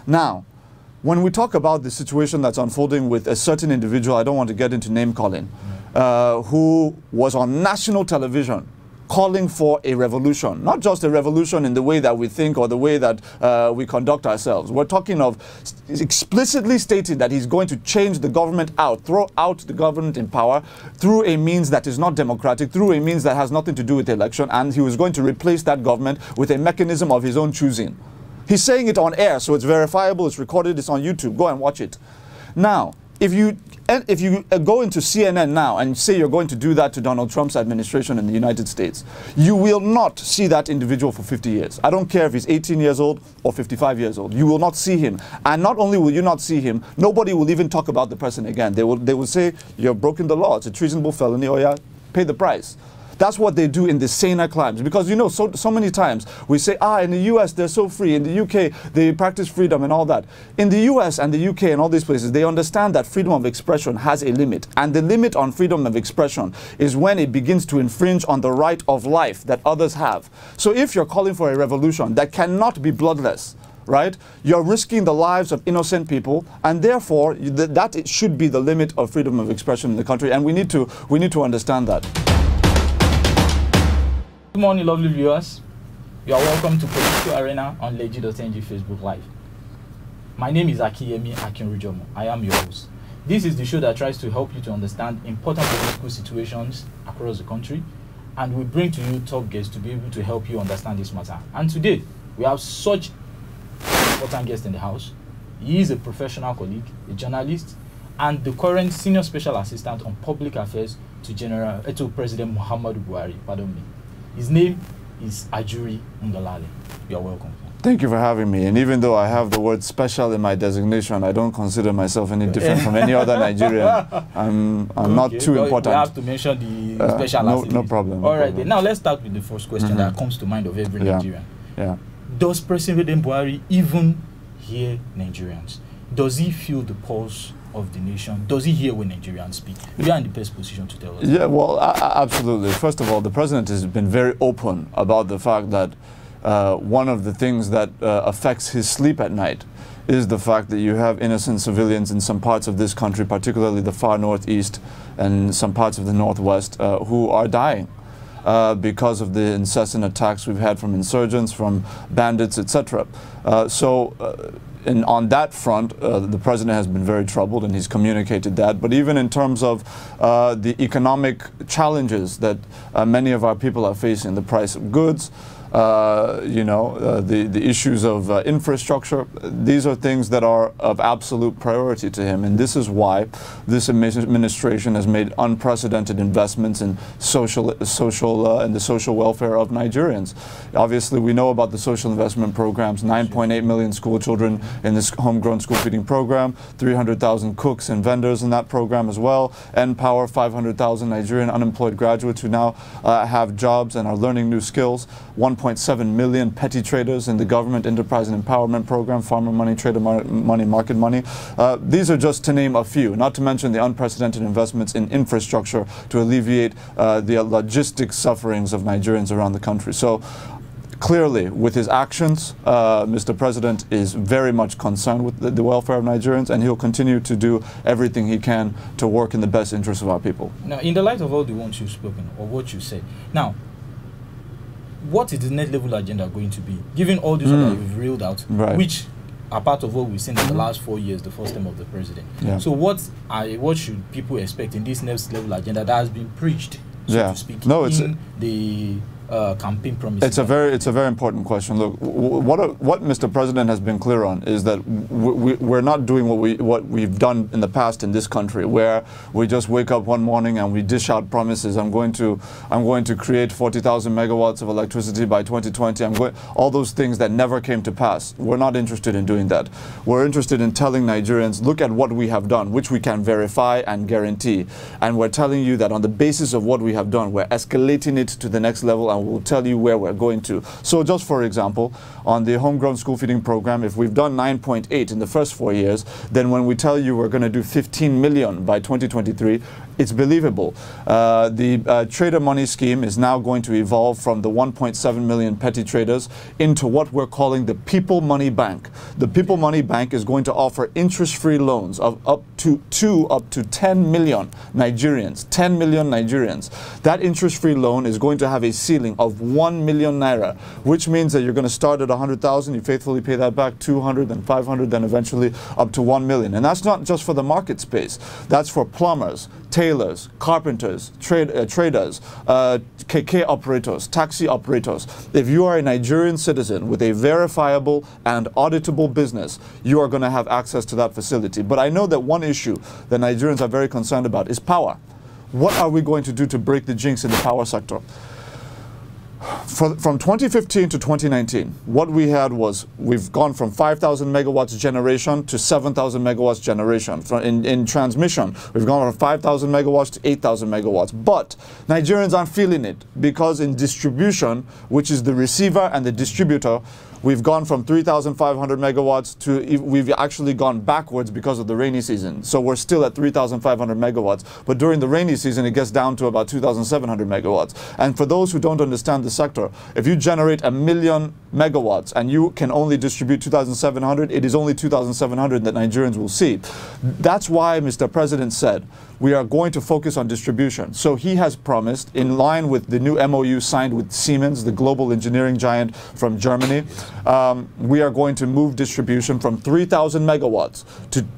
Now, when we talk about the situation that's unfolding with a certain individual, I don't want to get into name calling, who was on national television calling for a revolution, not just a revolution in the way that we think or the way that we conduct ourselves. We're talking of explicitly stating that he's going to change the government out, throw out the government in power through a means that is not democratic, through a means that has nothing to do with the election, and he was going to replace that government with a mechanism of his own choosing. He's saying it on air, so it's verifiable, it's recorded, it's on YouTube. Go and watch it. Now, if you go into CNN now and say you're going to do that to Donald Trump's administration in the United States, you will not see that individual for 50 years. I don't care if he's 18 years old or 55 years old. You will not see him. And not only will you not see him, nobody will even talk about the person again. They will say, you've broken the law. It's a treasonable felony, or yeah, pay the price. That's what they do in the saner climes. Because, you know, so many times we say, in the US they're so free, in the UK they practice freedom and all that. In the US and the UK and all these places, they understand that freedom of expression has a limit. And the limit on freedom of expression is when it begins to infringe on the right of life that others have. So if you're calling for a revolution that cannot be bloodless, right, you're risking the lives of innocent people, and therefore that it should be the limit of freedom of expression in the country. And we need to understand that. Good morning, lovely viewers. You are welcome to Political Arena on Legit.ng Facebook Live. My name is Akiyemi Akinrujomo. I am your host. This is the show that tries to help you to understand important political situations across the country, and we bring to you top guests to be able to help you understand this matter. And today, we have such an important guest in the house. He is a professional colleague, a journalist, and the current Senior Special Assistant on Public Affairs to President Muhammadu Buhari. Pardon me. His name is Ajuri Ngalale. You are welcome. Thank you for having me. And even though I have the word special in my designation, I don't consider myself any different from any other Nigerian. I'm not too important. You have to mention the special assistant. No problem. All right, then. Now let's start with the first question that comes to mind of every Nigerian. Yeah. Does President Buhari even hear Nigerians? Does he feel the pulse of the nation? Does he hear when Nigerians speak? You are in the best position to tell us. Yeah, well, absolutely. First of all, the president has been very open about the fact that one of the things that affects his sleep at night is the fact that you have innocent civilians in some parts of this country, particularly the far northeast and some parts of the northwest, who are dying because of the incessant attacks we've had from insurgents, from bandits, etc. And on that front, the president has been very troubled, and he's communicated that. But even in terms of the economic challenges that many of our people are facing, the price of goods, the issues of infrastructure, these are things that are of absolute priority to him. And this is why this administration has made unprecedented investments in the social welfare of Nigerians. Obviously, we know about the social investment programs, 9.8 million school children in this homegrown school feeding program, 300,000 cooks and vendors in that program as well, Empower 500,000 Nigerian unemployed graduates who now have jobs and are learning new skills, 1.7 million petty traders in the government enterprise and empowerment program, farmer money, trader money, market money. These are just to name a few, not to mention the unprecedented investments in infrastructure to alleviate the logistic sufferings of Nigerians around the country. So clearly, with his actions, Mr. President is very much concerned with the welfare of Nigerians, and he'll continue to do everything he can to work in the best interest of our people. Now, in the light of all the ones you've spoken, or what you said, now, what is the net level agenda going to be, given all these that you've reeled out, which are part of what we've seen in the last 4 years, the first term of the president? So what should people expect in this next level agenda that has been preached, so to speak, in the campaign promises? It's a very important question. Look, what Mr. President has been clear on is that we're not doing what we've done in the past in this country, where we just wake up one morning and we dish out promises. I'm going to create 40,000 megawatts of electricity by 2020. All those things that never came to pass. We're not interested in doing that. We're interested in telling Nigerians, look at what we have done, which we can verify and guarantee. And we're telling you that on the basis of what we have done, we're escalating it to the next level, and we'll tell you where we're going to. So just for example, on the homegrown school feeding program, if we've done 9.8 in the first 4 years, then when we tell you we're going to do 15 million by 2023, it's believable. The trader money scheme is now going to evolve from the 1.7 million petty traders into what we're calling the People Money Bank. The People Money Bank is going to offer interest-free loans of up to 10 million Nigerians. 10 million Nigerians. That interest-free loan is going to have a ceiling of 1 million naira, which means that you're going to start at 100,000, you faithfully pay that back, 200, then 500, then eventually up to 1 million. And that's not just for the market space. That's for plumbers, tailors, carpenters, traders, KK operators, taxi operators. If you are a Nigerian citizen with a verifiable and auditable business, you are going to have access to that facility. But I know that one issue that Nigerians are very concerned about is power. What are we going to do to break the jinx in the power sector? From 2015 to 2019, what we had was we've gone from 5,000 megawatts generation to 7,000 megawatts generation. In transmission, we've gone from 5,000 megawatts to 8,000 megawatts. But Nigerians aren't feeling it because in distribution, which is the receiver and the distributor, we've gone from 3,500 megawatts to, we've actually gone backwards because of the rainy season. So we're still at 3,500 megawatts. But during the rainy season, it gets down to about 2,700 megawatts. And for those who don't understand the sector, if you generate 1 million megawatts and you can only distribute 2,700, it is only 2,700 that Nigerians will see. That's why Mr. President said, we are going to focus on distribution. So he has promised, in line with the new MOU signed with Siemens, the global engineering giant from Germany, we are going to move distribution from 3,000 megawatts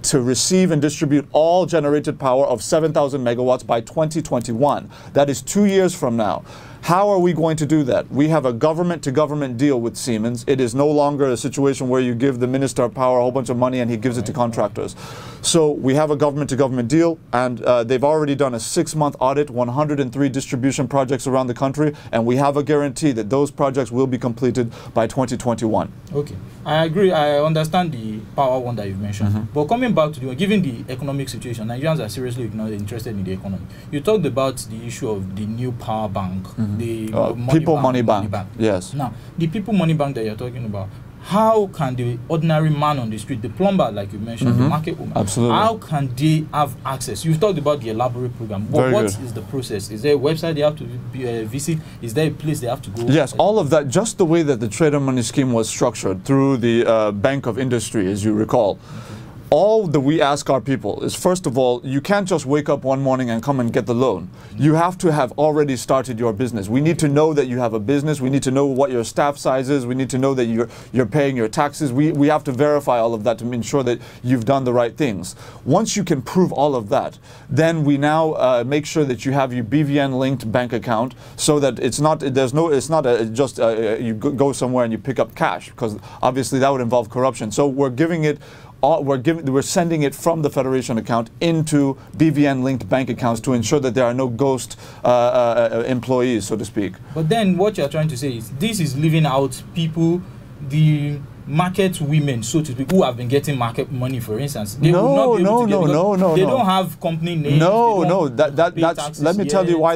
to receive and distribute all generated power of 7,000 megawatts by 2021. That is 2 years from now. How are we going to do that? We have a government-to-government deal with Siemens. It is no longer a situation where you give the Minister of Power a whole bunch of money and he gives it to contractors. So we have a government-to-government deal, and they've already done a 6-month audit, 103 distribution projects around the country, and we have a guarantee that those projects will be completed by 2021. Okay, I agree. I understand the power one that you've mentioned. But coming back to given the economic situation, Nigerians are seriously interested in the economy. You talked about the issue of the new power bank. The People Money Bank. Yes. Now, the People Money Bank that you're talking about, how can the ordinary man on the street, the plumber, like you mentioned, the market woman, how can they have access? You've talked about the elaborate program, but what is the process? Is there a website they have to visit? Is there a place they have to go? Yes, all of that, just the way that the trader money scheme was structured through the Bank of Industry, as you recall. All that we ask our people is, first of all, you can't just wake up one morning and come and get the loan. You have to have already started your business. We need to know that you have a business. We need to know what your staff size is. We need to know that you're paying your taxes. We have to verify all of that to ensure that you've done the right things. Once you can prove all of that, then we now make sure that you have your BVN-linked bank account, so that it's not you go somewhere and you pick up cash, because obviously that would involve corruption. So we're giving it. We're sending it from the Federation account into BVN-linked bank accounts to ensure that there are no ghost employees, so to speak. But then what you're trying to say is this is leaving out people, the market women, so to speak, who have been getting market money, for instance. They No. They don't have company names. No. Let me tell you why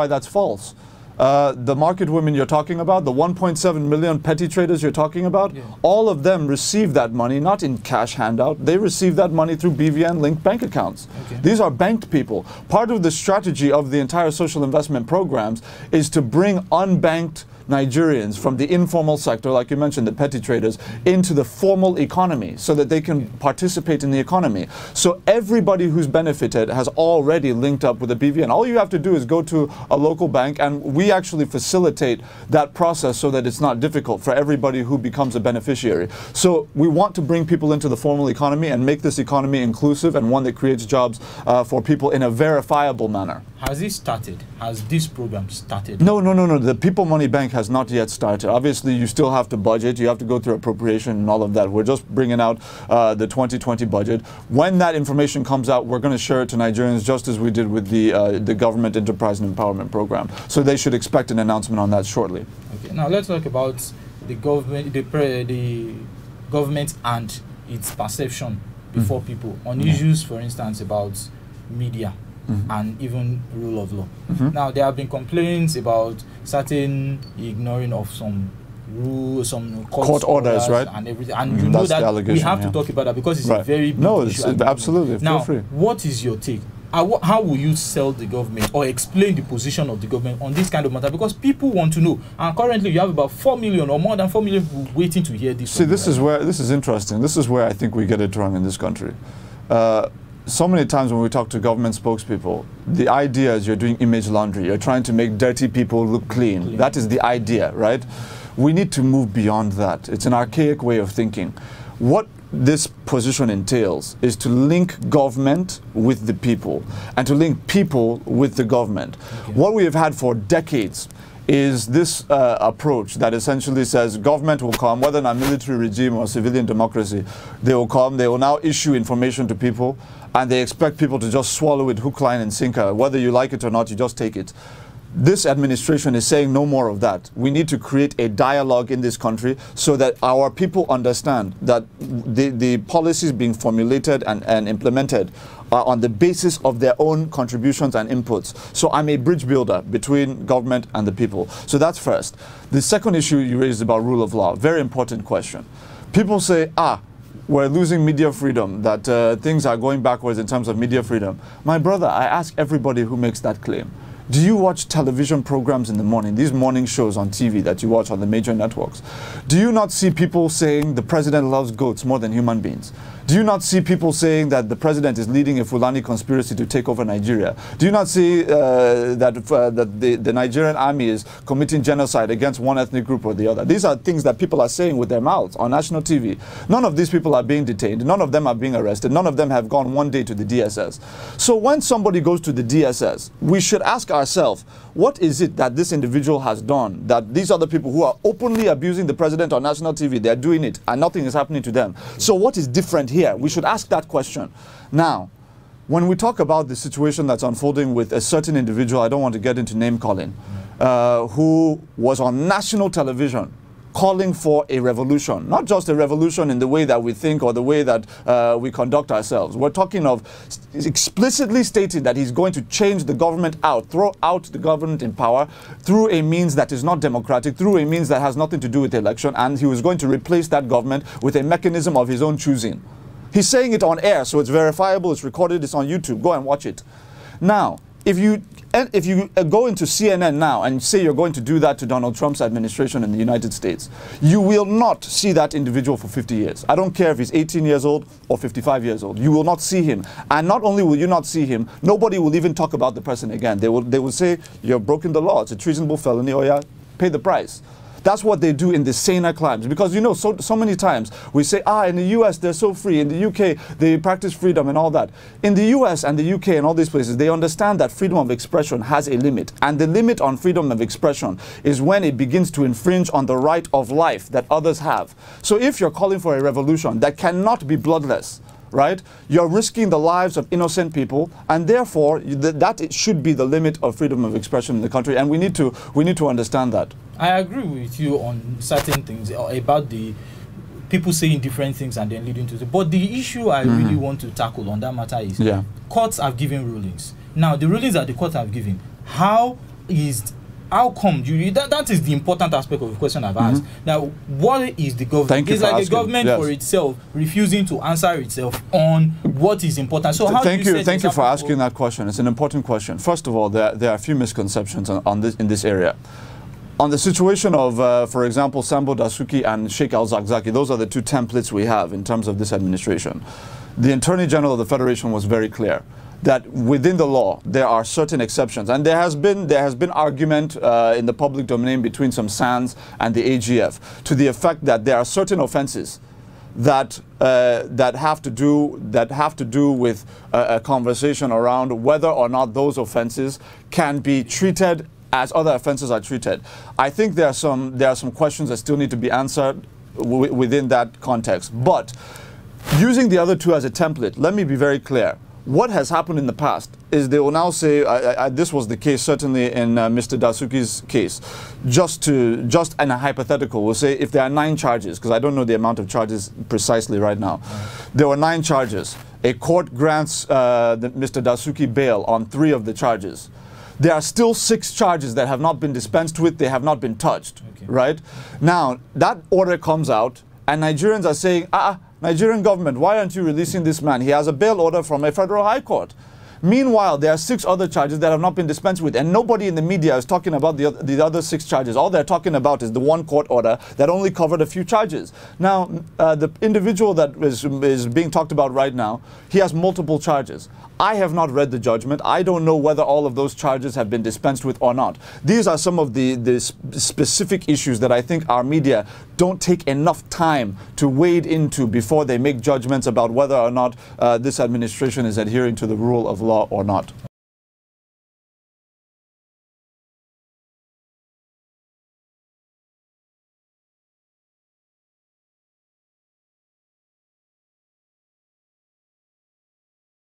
that's false. The market women you're talking about, the 1.7 million petty traders you're talking about, all of them receive that money not in cash handout. They receive that money through BVN-linked bank accounts. These are banked people. Part of the strategy of the entire social investment programs is to bring unbanked Nigerians from the informal sector, like you mentioned, the petty traders, into the formal economy so that they can participate in the economy. So everybody who's benefited has already linked up with the BVN. All you have to do is go to a local bank, and we actually facilitate that process so that it's not difficult for everybody who becomes a beneficiary. So we want to bring people into the formal economy and make this economy inclusive and one that creates jobs for people in a verifiable manner. Has it started? Has this program started? No. The People Money Bank has not yet started. Obviously, you still have to budget. You have to go through appropriation and all of that. We're just bringing out the 2020 budget. When that information comes out, we're going to share it to Nigerians, just as we did with the Government Enterprise and Empowerment Program. So they should expect an announcement on that shortly. Okay. Now let's talk about the government, the government and its perception before people on issues, for instance, about media. And even rule of law. Now, there have been complaints about certain ignoring of some rules, some court orders, right? And everything. And you know that we have to talk about that because it's a very big issue. Absolutely. Now, feel free. what is your take? how will you sell the government or explain the position of the government on this kind of matter? Because people want to know. And currently you have about 4 million or more than 4 million people waiting to hear this. See, this is interesting. This is where I think we get it wrong in this country. So many times when we talk to government spokespeople, the idea is you're doing image laundry. You're trying to make dirty people look clean. That is the idea, right? We need to move beyond that. It's an archaic way of thinking. What this position entails is to link government with the people and to link people with the government. Okay. What we have had for decades is this approach that essentially says government will come, whether in a military regime or civilian democracy, they will come, they will now issue information to people, and they expect people to just swallow it hook, line, and sinker. Whether you like it or not, you just take it. This administration is saying no more of that. We need to create a dialogue in this country so that our people understand that the policies being formulated and implemented are on the basis of their own contributions and inputs. So I'm a bridge builder between government and the people. So that's first. The second issue you raised about rule of law, very important question. People say, we're losing media freedom, that things are going backwards in terms of media freedom. My brother, I ask everybody who makes that claim, do you watch television programs in the morning, these morning shows on TV that you watch on the major networks? Do you not see people saying the president loves goats more than human beings? Do you not see people saying that the president is leading a Fulani conspiracy to take over Nigeria? Do you not see that the Nigerian army is committing genocide against one ethnic group or the other? These are things that people are saying with their mouths on national TV. None of these people are being detained. None of them are being arrested. None of them have gone one day to the DSS. So when somebody goes to the DSS, we should ask ourselves, what is it that this individual has done that these other people who are openly abusing the president on national TV, they're doing it and nothing is happening to them? So what is different here? We should ask that question. Now, when we talk about the situation that's unfolding with a certain individual, I don't want to get into name calling, who was on national television calling for a revolution, not just a revolution in the way that we think or the way that we conduct ourselves. We're talking of explicitly stating that he's going to change the government out, throw out the government in power through a means that is not democratic, through a means that has nothing to do with the election, and he was going to replace that government with a mechanism of his own choosing. He's saying it on air, so it's verifiable, it's recorded, it's on YouTube. Go and watch it. Now, if you go into CNN now and say you're going to do that to Donald Trump's administration in the United States, you will not see that individual for 50 years. I don't care if he's 18 years old or 55 years old. You will not see him. And not only will you not see him, nobody will even talk about the person again. They will say, you've broken the law. It's a treasonable felony, or pay the price. That's what they do in the saner climes. Because, you know, so many times we say, in the US they're so free, in the UK they practice freedom and all that. In the US and the UK and all these places, they understand that freedom of expression has a limit. And the limit on freedom of expression is when it begins to infringe on the right of life that others have. So if you're calling for a revolution that cannot be bloodless, right? You're risking the lives of innocent people, and therefore that should be the limit of freedom of expression in the country, and we need to understand that. I agree with you on certain things about the people saying different things and then leading to the. But the issue I really want to tackle on that matter is courts have given rulings. Now the rulings that the courts have given, how come that is the important aspect of the question I've asked. Now, what is the government? It's like a government for itself refusing to answer itself on what is important. So how thank you for asking that question. It's an important question. First of all, there are a few misconceptions in this area. On the situation of, for example, Sambo Dasuki and Sheikh El-Zakzaky, those are the two templates we have in terms of this administration. The Attorney General of the Federation was very clear that within the law there are certain exceptions, and there has been argument in the public domain between some SANs and the AGF to the effect that there are certain offenses that have to do with a conversation around whether or not those offenses can be treated as other offenses are treated. I think there are some questions that still need to be answered within that context. But using the other two as a template, let me be very clear. What has happened in the past is they will now say, this was the case certainly in Mr. Dasuki's case, just in a hypothetical, we'll say if there are 9 charges, because I don't know the amount of charges precisely right now. There were 9 charges. A court grants Mr. Dasuki bail on 3 of the charges. There are still 6 charges that have not been dispensed with, they have not been touched, right? Now, that order comes out, and Nigerians are saying, Nigerian government, why aren't you releasing this man? He has a bail order from a federal high court. Meanwhile, there are 6 other charges that have not been dispensed with, and nobody in the media is talking about the other 6 charges. All they're talking about is the one court order that only covered a few charges. Now, the individual that is being talked about right now, he has multiple charges. I have not read the judgment. I don't know whether all of those charges have been dispensed with or not. These are some of the specific issues that I think our media don't take enough time to wade into before they make judgments about whether or not this administration is adhering to the rule of law or not.